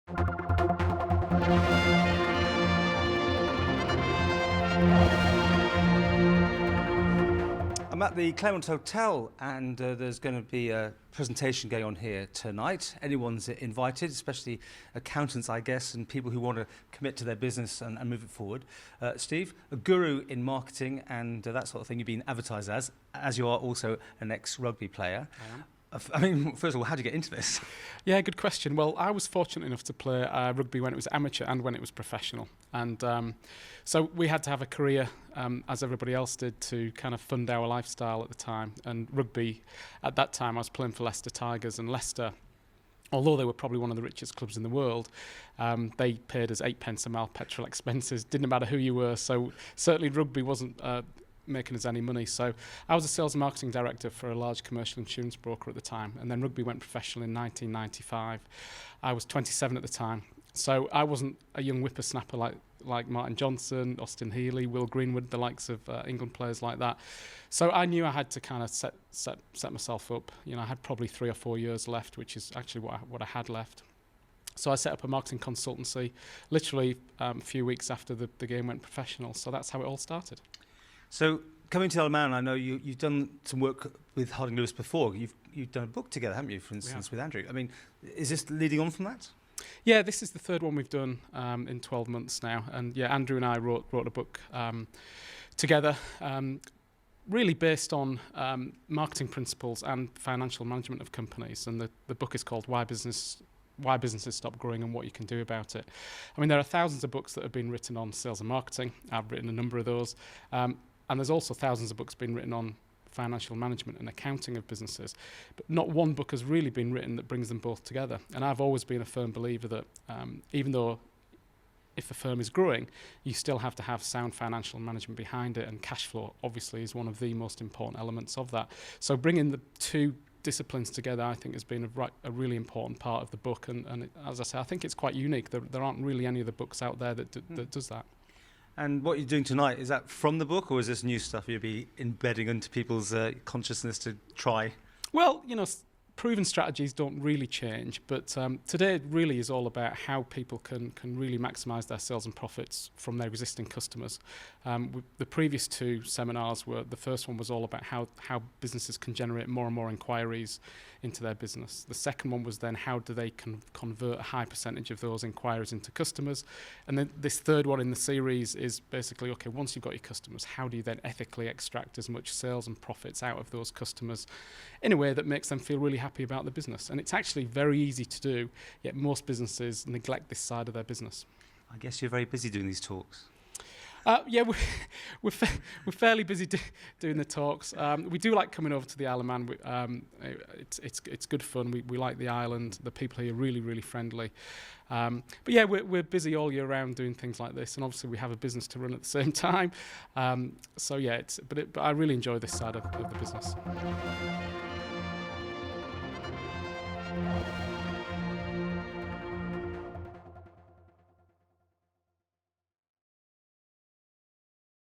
I'm at the Claremont Hotel, and there's going to be a presentation going on here tonight. Anyone's invited, especially accountants, I guess, and people who want to commit to their business and move it forward. Steve, a guru in marketing and that sort of thing, you've been advertised as you are also an ex-rugby player. I am. I mean, first of all, how did you get into this? Yeah, good question. Well, I was fortunate enough to play rugby when it was amateur and when it was professional. And so we had to have a career, as everybody else did, to kind of fund our lifestyle at the time. And rugby, at that time, I was playing for Leicester Tigers. And Leicester, although they were probably one of the richest clubs in the world, they paid us 8p a mile petrol expenses. Didn't matter who you were. So certainly rugby wasn't making us any money. So I was a sales and marketing director for a large commercial insurance broker at the time, and then rugby went professional in 1995. I was 27 at the time, so I wasn't a young whippersnapper like Martin Johnson, Austin Healey, Will Greenwood, the likes of England players like that. So I knew I had to kind of set myself up. You know, I had probably 3 or 4 years left, which is actually what I had left. So I set up a marketing consultancy literally a few weeks after the game went professional. So that's how it all started. So, coming to the Isle of Man, I know you've done some work with Harding Lewis before. You've done a book together, haven't you, for instance, with Andrew? I mean, is this leading on from that? Yeah, this is the third one we've done in 12 months now. And yeah, Andrew and I wrote a book together, really based on marketing principles and financial management of companies. And the book is called Why Businesses Stop Growing and What You Can Do About It. I mean, there are thousands of books that have been written on sales and marketing. I've written a number of those. And there's also thousands of books being written on financial management and accounting of businesses. But not one book has really been written that brings them both together. And I've always been a firm believer that even though if a firm is growing, you still have to have sound financial management behind it. And cash flow, obviously, is one of the most important elements of that. So bringing the two disciplines together, I think, has been a really important part of the book. And as I say, I think it's quite unique. There aren't really any other books out there that does that. And what you're doing tonight, is that from the book, or is this new stuff you'll be embedding into people's consciousness to try? Well, you know, proven strategies don't really change, but today it really is all about how people can really maximise their sales and profits from their existing customers. The previous two seminars the first one was all about how businesses can generate more and more inquiries into their business. The second one was then how do they convert a high percentage of those inquiries into customers. And then this third one in the series is basically, okay, once you've got your customers, how do you then ethically extract as much sales and profits out of those customers in a way that makes them feel really happy about the business? And it's actually very easy to do, yet most businesses neglect this side of their business. I guess you're very busy doing these talks. Yeah, we're fairly busy doing the talks. We do like coming over to the Isle of Man. It's good fun. We like the island. The people here are really, really friendly. But yeah, we're busy all year round doing things like this, and obviously we have a business to run at the same time. So yeah, but I really enjoy this side of the business.